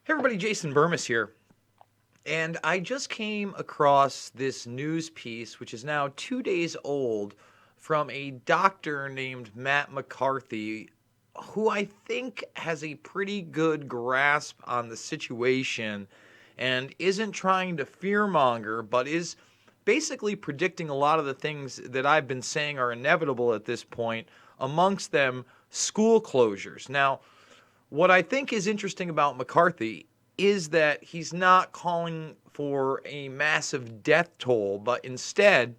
Hey everybody, Jason Burmis here. And I just came across this news piece, which is now 2 days old, from a doctor named Matt McCarthy, who I think has a pretty good grasp on the situation and isn't trying to fearmonger, but is basically predicting a lot of the things that I've been saying are inevitable at this point, amongst them school closures. Now, what I think is interesting about McCarthy is that he's not calling for a massive death toll, but instead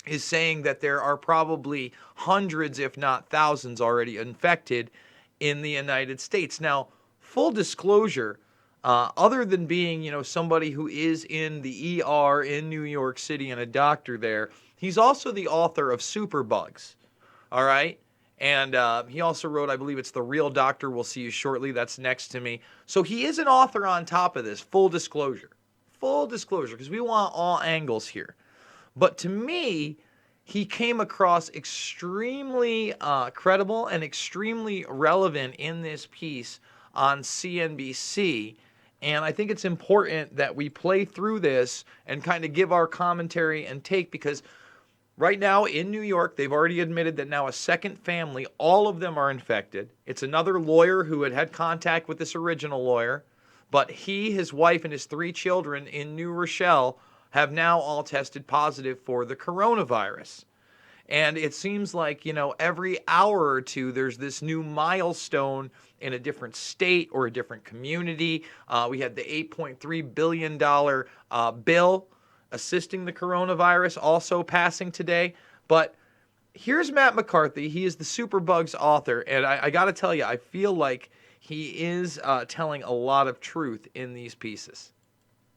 is saying that there are probably hundreds, if not thousands, already infected in the United States. Now, full disclosure, other than being, somebody who is in the ER in New York City and a doctor there, he's also the author of Superbugs. All right? And he also wrote, I believe it's The Real Doctor Will See You Shortly. That's next to me. So he is an author on top of this, full disclosure. Full disclosure, because we want all angles here. But to me, he came across extremely credible and extremely relevant in this piece on CNBC. And I think it's important that we play through this and kind of give our commentary and take, because right now in New York, they've already admitted that now a second family, all of them are infected. It's another lawyer who had contact with this original lawyer, but he, his wife, and his 3 children in New Rochelle have now all tested positive for the coronavirus. And it seems like, every hour or two, there's this new milestone in a different state or a different community. We had the $8.3 billion bill assisting the coronavirus also passing today. But here's Matt McCarthy. He is the Superbugs author. And I got to tell you, I feel like he is telling a lot of truth in these pieces.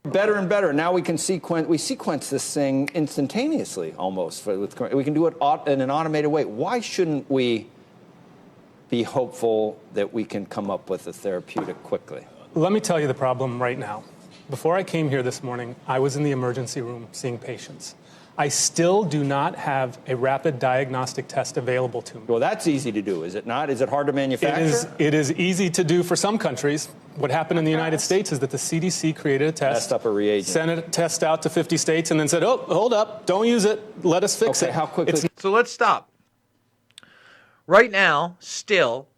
Better and better. Now we can sequence this thing instantaneously almost. We can do it in an automated way. Why shouldn't we be hopeful that we can come up with a therapeutic quickly? Let me tell you the problem right now. Before I came here this morning, I was in the emergency room seeing patients. I still do not have a rapid diagnostic test available to me. Well, that's easy to do, is it not? Is it hard to manufacture? It is easy to do for some countries. What happened in the United States is that the CDC created a test, messed up a reagent, sent a test out to 50 states, and then said, oh, hold up, don't use it, let us fix it. How quickly? So let's stop. Right now, still,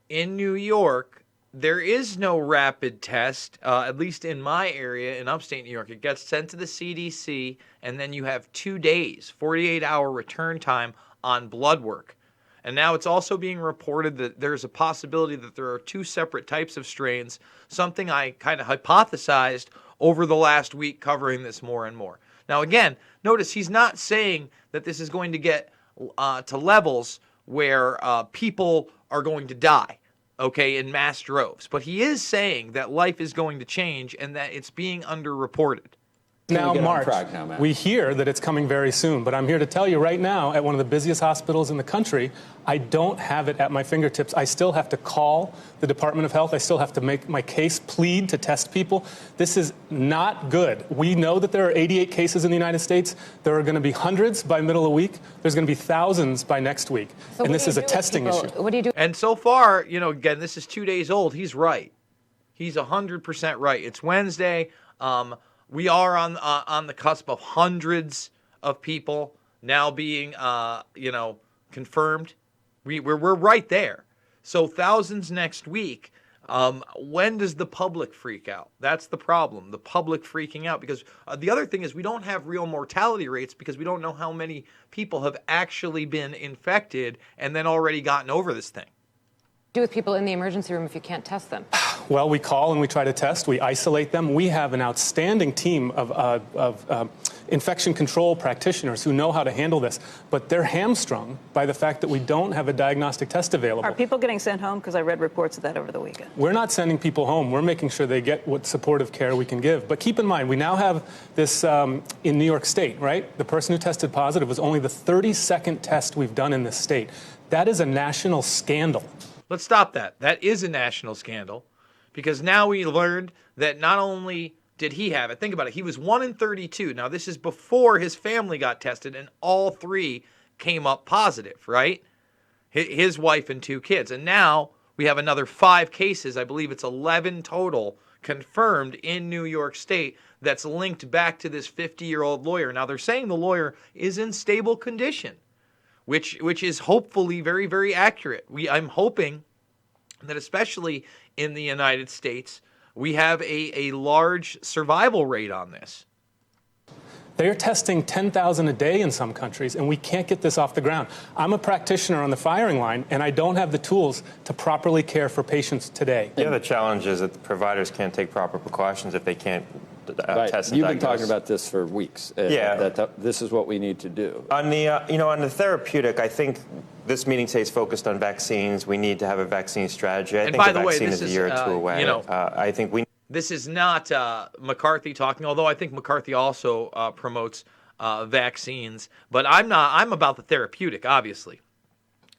in New York, there is no rapid test, at least in my area in upstate New York. It gets sent to the CDC, and then you have 2 days, 48-hour return time on blood work. And now it's also being reported that there's a possibility that there are 2 separate types of strains, something I kind of hypothesized over the last week covering this more and more. Now, again, notice he's not saying that this is going to get to levels where people are going to die, okay, in mass droves. But he is saying that life is going to change and that it's being underreported. Now, March, we hear that it's coming very soon, but I'm here to tell you right now, at one of the busiest hospitals in the country, I don't have it at my fingertips. I still have to call the Department of Health. I still have to make my case plead to test people. This is not good. We know that there are 88 cases in the United States. There are going to be hundreds by middle of the week. There's going to be thousands by next week. So and this is a testing issue. What do you do? And so far, again, this is 2 days old. He's right. He's 100% right. It's Wednesday. We are on the cusp of hundreds of people now being, confirmed. We're right there. So thousands next week. When does the public freak out? That's the problem. The public freaking out, because the other thing is we don't have real mortality rates because we don't know how many people have actually been infected and then already gotten over this thing. Do with people in the emergency room if you can't test them? Well, we call and we try to test. We isolate them. We have an outstanding team of infection control practitioners who know how to handle this, but they're hamstrung by the fact that we don't have a diagnostic test available. Are people getting sent home? Because I read reports of that over the weekend. We're not sending people home. We're making sure they get what supportive care we can give. But keep in mind, we now have this in New York State, right? The person who tested positive was only the 32nd test we've done in this state. That is a national scandal. Let's stop that. That is a national scandal, because now we learned that not only did he have it, think about it, he was 1 in 32. Now, this is before his family got tested, and all 3 came up positive, right? His wife and 2 kids. And now we have another 5 cases. I believe it's 11 total confirmed in New York State that's linked back to this 50-year-old lawyer. Now, they're saying the lawyer is in stable condition, which is hopefully very, very accurate. I'm hoping that especially in the United States, we have a large survival rate on this. They are testing 10,000 a day in some countries, and we can't get this off the ground. I'm a practitioner on the firing line, and I don't have the tools to properly care for patients today. The other challenge is that the providers can't take proper precautions if they can't right. test and You've diagnose. been talking about this for weeks. Yeah. This is what we need to do. On the, on the therapeutic, I think this meeting today is focused on vaccines. We need to have a vaccine strategy. I think by the the way, vaccine this is a year or two away. I think we. This is not McCarthy talking, although I think McCarthy also promotes vaccines. But I'm not. I'm about the therapeutic, obviously.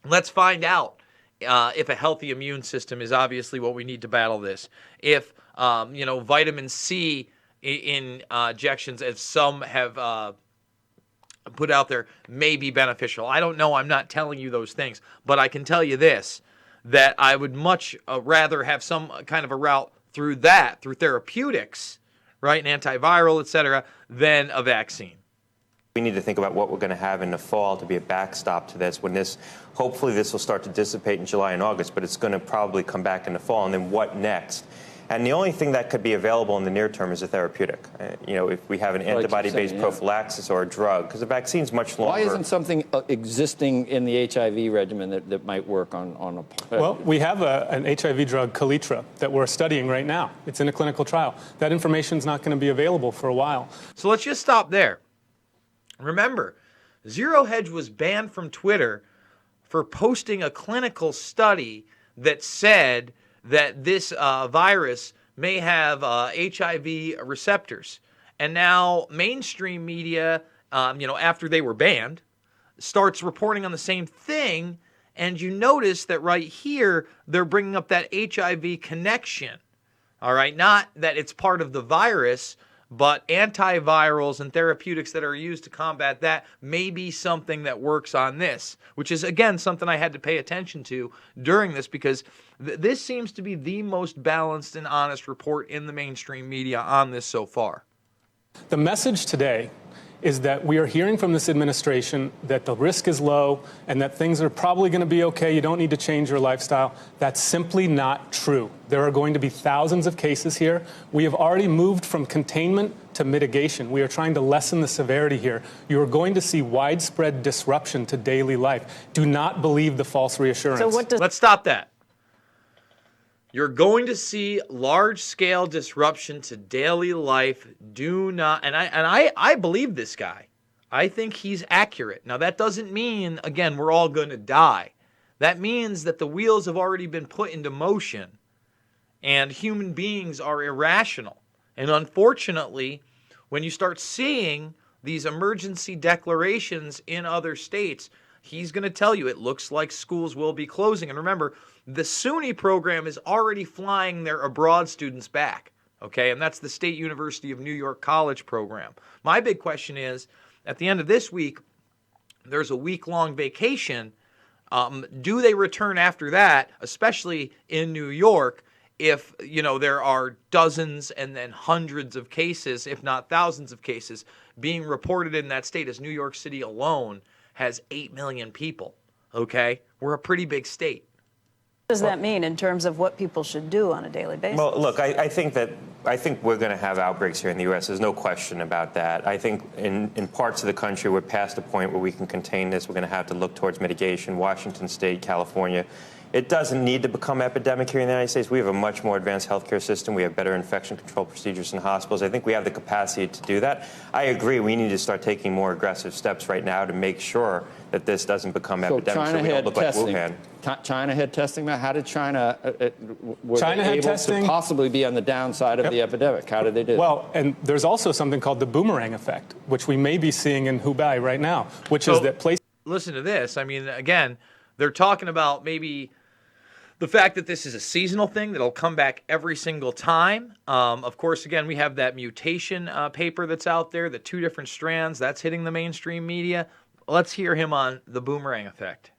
Let's find out if a healthy immune system is obviously what we need to battle this. If vitamin C injections, as some have put out there, may be beneficial. I don't know. I'm not telling you those things, but I can tell you this: that I would much rather have some kind of a route through therapeutics, right, and antiviral, et cetera, than a vaccine. We need to think about what we're going to have in the fall to be a backstop to this. Hopefully this will start to dissipate in July and August, but it's going to probably come back in the fall. And then what next? And the only thing that could be available in the near term is a therapeutic. If we have an antibody-based prophylaxis or a drug, because the vaccine's much longer. Why isn't something existing in the HIV regimen that might work on a... Well, we have an HIV drug, Kaletra, that we're studying right now. It's in a clinical trial. That information's not going to be available for a while. So let's just stop there. Remember, Zero Hedge was banned from Twitter for posting a clinical study that said that this virus may have HIV receptors. And now mainstream media, after they were banned, starts reporting on the same thing. And you notice that right here, they're bringing up that HIV connection. All right, not that it's part of the virus, but antivirals and therapeutics that are used to combat that may be something that works on this, which is, again, something I had to pay attention to during this, because this seems to be the most balanced and honest report in the mainstream media on this so far. The message today is that we are hearing from this administration that the risk is low and that things are probably going to be okay. You don't need to change your lifestyle. That's simply not true. There are going to be thousands of cases here. We have already moved from containment to mitigation. We are trying to lessen the severity here. You are going to see widespread disruption to daily life. Do not believe the false reassurance. So Let's stop that. You're going to see large-scale disruption to daily life. Do not, and I believe this guy. I think he's accurate. Now, that doesn't mean, again, we're all going to die. That means that the wheels have already been put into motion, and human beings are irrational. And unfortunately, when you start seeing these emergency declarations in other states, he's going to tell you it looks like schools will be closing. And remember, the SUNY program is already flying their abroad students back, okay? And that's the State University of New York College program. My big question is, at the end of this week, there's a week-long vacation. Do they return after that, especially in New York, if, there are dozens and then hundreds of cases, if not thousands of cases, being reported in that state, as New York City alone has 8 million people, okay? We're a pretty big state. What does that mean in terms of what people should do on a daily basis? Well, look, I think we're going to have outbreaks here in the U.S. There's no question about that. I think in parts of the country we're past the point where we can contain this. We're going to have to look towards mitigation. Washington State, California. It doesn't need to become epidemic here in the United States. We have a much more advanced healthcare system. We have better infection control procedures in hospitals. I think we have the capacity to do that. I agree. We need to start taking more aggressive steps right now to make sure that this doesn't become epidemic, so we don't look like Wuhan. China had testing. How did China were China they had able testing. to possibly be on the downside of the epidemic? How did they do? Well, and there's also something called the boomerang effect, which we may be seeing in Hubei right now, which is that places. Listen to this. I mean, again, they're talking about maybe the fact that this is a seasonal thing that'll come back every single time. Of course, again, we have that mutation paper that's out there, the 2 different strands, that's hitting the mainstream media. Let's hear him on the boomerang effect.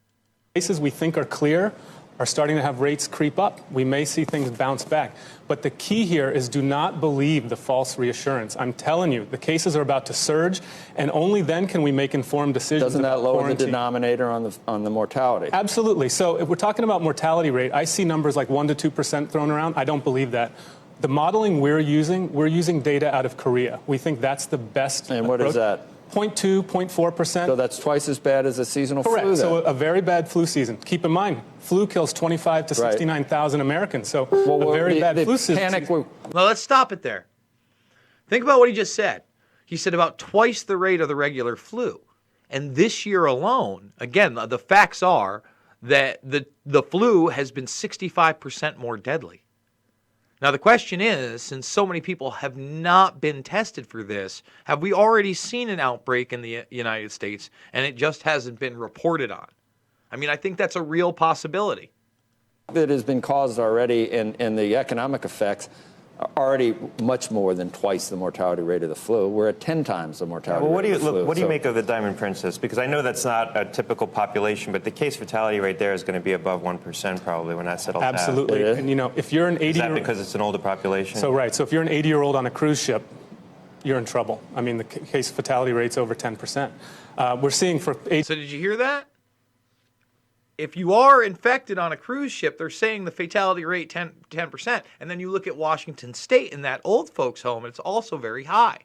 Places we think are clear are starting to have rates creep up. We may see things bounce back. But the key here is do not believe the false reassurance. I'm telling you, the cases are about to surge, and only then can we make informed decisions. Doesn't that lower quarantine. the denominator on the mortality? Absolutely. So if we're talking about mortality rate, I see numbers like 1% to 2% thrown around. I don't believe that. The modeling we're using data out of Korea. We think that's the best. And what is that? 0.2, 0.4%. So that's twice as bad as a seasonal Correct. flu. So a very bad flu season. Keep in mind, flu kills 25 to 69,000 Americans. So a very bad flu season. Well, let's stop it there. Think about what he just said. He said about twice the rate of the regular flu. And this year alone, again, the facts are that the flu has been 65% more deadly. Now, the question is, since so many people have not been tested for this, have we already seen an outbreak in the United States and it just hasn't been reported on? I mean, I think that's a real possibility. It has been caused already, and the economic effects are already much more than twice the mortality rate of the flu. We're at 10 times the mortality rate of the flu. What do you make of the Diamond Princess? Because I know that's not a typical population, but the case fatality rate there is going to be above 1% probably when that settles Absolutely. down. And, if you're an 80-year-old... Is that because it's an older population? So if you're an 80-year-old on a cruise ship, you're in trouble. I mean, the case fatality rate's over 10%. We're seeing for... So did you hear that? If you are infected on a cruise ship, they're saying the fatality rate 10%. And then you look at Washington State in that old folks' home, it's also very high.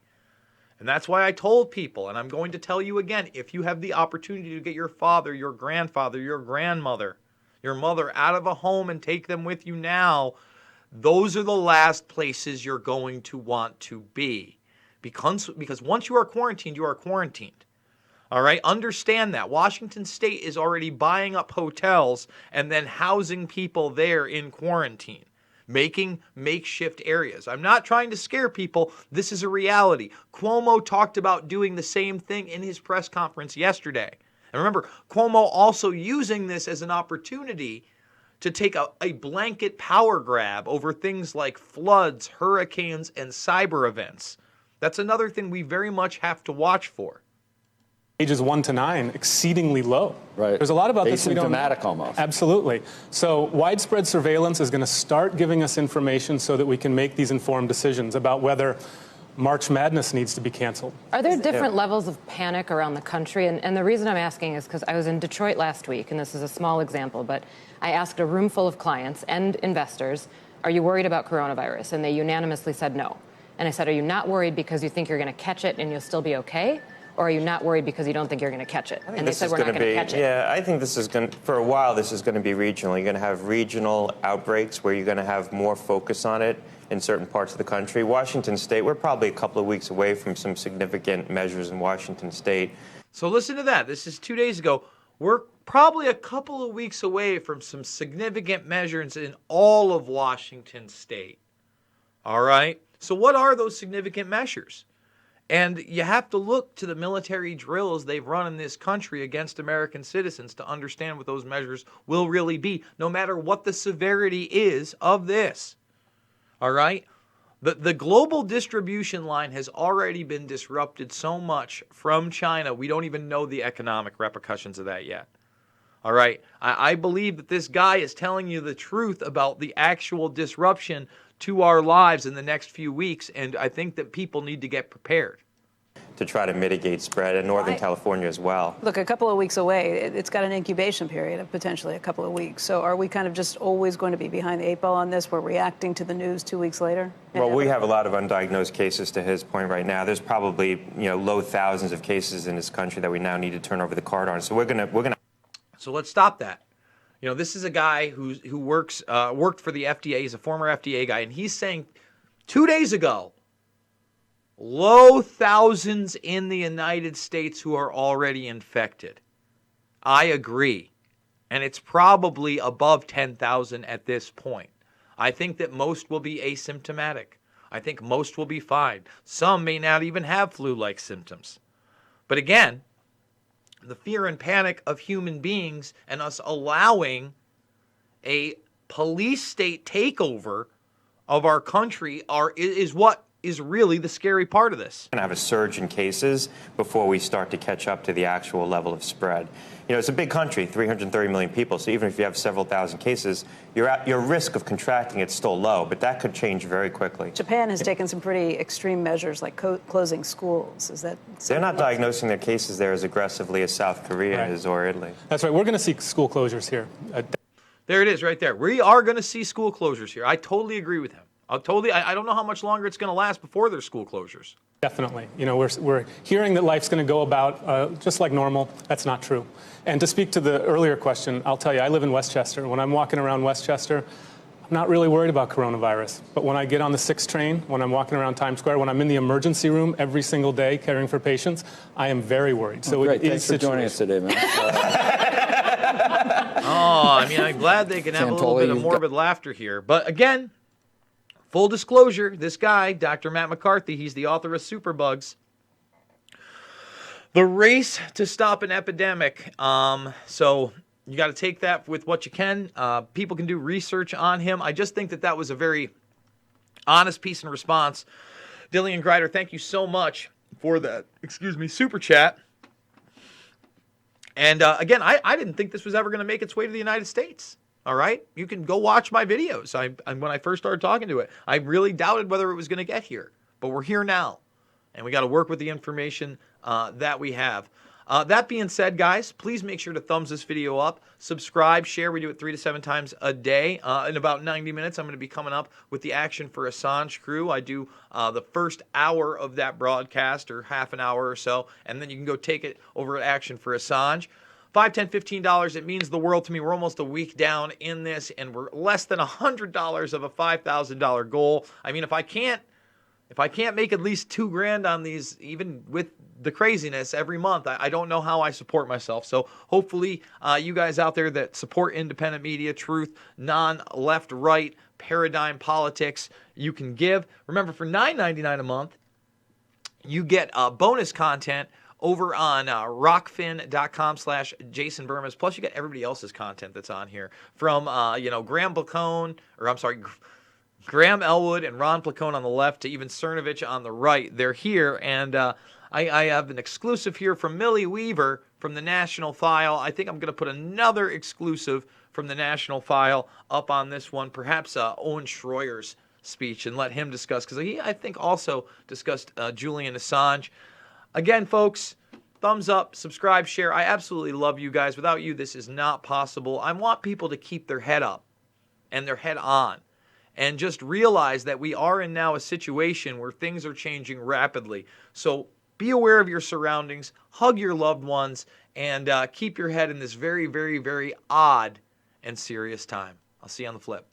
And that's why I told people, and I'm going to tell you again, if you have the opportunity to get your father, your grandfather, your grandmother, your mother out of a home and take them with you now, those are the last places you're going to want to be. Because once you are quarantined, you are quarantined. All right, understand that. Washington State is already buying up hotels and then housing people there in quarantine, making makeshift areas. I'm not trying to scare people. This is a reality. Cuomo talked about doing the same thing in his press conference yesterday. And remember, Cuomo also using this as an opportunity to take a blanket power grab over things like floods, hurricanes, and cyber events. That's another thing we very much have to watch for. Ages 1 to 9, exceedingly low. Right. There's a lot about this we don't know. Asymptomatic almost. Absolutely. So widespread surveillance is going to start giving us information so that we can make these informed decisions about whether March Madness needs to be canceled. Are there different levels of panic around the country? And the reason I'm asking is because I was in Detroit last week, and this is a small example, but I asked a room full of clients and investors, are you worried about coronavirus? And they unanimously said no. And I said, are you not worried because you think you're going to catch it and you'll still be okay? Or are you not worried because you don't think you're going to catch it? And they said we're not going to catch it. Yeah, I think this is going to, for a while, this is going to be regional. You're going to have regional outbreaks where you're going to have more focus on it in certain parts of the country. Washington State, we're probably a couple of weeks away from some significant measures in Washington State. So listen to that. This is 2 days ago. We're probably a couple of weeks away from some significant measures in all of Washington State. All right? So what are those significant measures? And you have to look to the military drills they've run in this country against American citizens to understand what those measures will really be, no matter what the severity is of this. All right? The global distribution line has already been disrupted so much from China, we don't even know the economic repercussions of that yet. All right? I believe that this guy is telling you the truth about the actual disruption to our lives in the next few weeks, and I think that people need to get prepared. To try to mitigate spread in Northern California as well. Look, a couple of weeks away, it's got an incubation period of potentially a couple of weeks. So are we kind of just always going to be behind the 8 ball on this? We're reacting to the news 2 weeks later? Well, we have a lot of undiagnosed cases to his point right now. There's probably, low thousands of cases in this country that we now need to turn over the card on. So we're gonna. So let's stop that. This is a guy who worked for the FDA. He's a former FDA guy, and he's saying 2 days ago, low thousands in the United States who are already infected. I agree. And it's probably above 10,000 at this point. I think that most will be asymptomatic. I think most will be fine. Some may not even have flu-like symptoms. But again, the fear and panic of human beings and us allowing a police state takeover of our country is what is really the scary part of this. We're going to have a surge in cases before we start to catch up to the actual level of spread. You know, it's a big country, 330 million people, so even if you have several thousand cases, your risk of contracting it's still low, but that could change very quickly. Japan has taken some pretty extreme measures, like closing schools. Is that They're not diagnosing their cases there as aggressively as South Korea is or Italy. That's right. We're going to see school closures here. There it is right there. We are going to see school closures here. I totally agree with him. I don't know how much longer it's going to last before there's school closures. Definitely. You know, we're hearing that life's going to go about just like normal. That's not true. And to speak to the earlier question, I'll tell you, I live in Westchester. When I'm walking around Westchester, I'm not really worried about coronavirus. But when I get on the 6 train, when I'm walking around Times Square, when I'm in the emergency room every single day caring for patients, I am very worried. So great. Thanks for joining us today, man. I'm glad they can have a little bit of morbid laughter here. But again, full disclosure, this guy, Dr. Matt McCarthy, he's the author of Superbugs. The race to stop an epidemic. So you got to take that with what you can. People can do research on him. I just think that was a very honest piece in response. Dillian Greider, thank you so much for that, super chat. And again, I didn't think this was ever going to make its way to the United States. All right? You can go watch my videos. When I first started talking to it, I really doubted whether it was going to get here. But we're here now. And we got to work with the information that we have. That being said, guys, please make sure to thumbs this video up, subscribe, share. We do it 3 to 7 times a day. In about 90 minutes, I'm going to be coming up with the Action for Assange crew. I do the first hour of that broadcast, or half an hour or so, and then you can go take it over at Action for Assange. $5, $10, $15, it means the world to me. We're almost a week down in this, and we're less than $100 of a $5,000 goal. I mean, if I can't make at least $2,000 on these, even with the craziness every month, I don't know how I support myself. So hopefully you guys out there that support independent media, truth, non-left, right, paradigm politics, you can give. Remember, for $9.99 a month, you get bonus content over on rockfin.com/Jason Burmas. Plus, you get everybody else's content that's on here from, Graham Elwood and Ron Placone on the left to even Cernovich on the right. They're here, and I have an exclusive here from Millie Weaver from the National File. I think I'm going to put another exclusive from the National File up on this one, perhaps Owen Schroyer's speech, and let him discuss, because he, I think, also discussed Julian Assange. Again, folks, thumbs up, subscribe, share. I absolutely love you guys. Without you, this is not possible. I want people to keep their head up and their head on, and just realize that we are in now a situation where things are changing rapidly. So be aware of your surroundings, hug your loved ones, and keep your head in this very, very, very odd and serious time. I'll see you on the flip.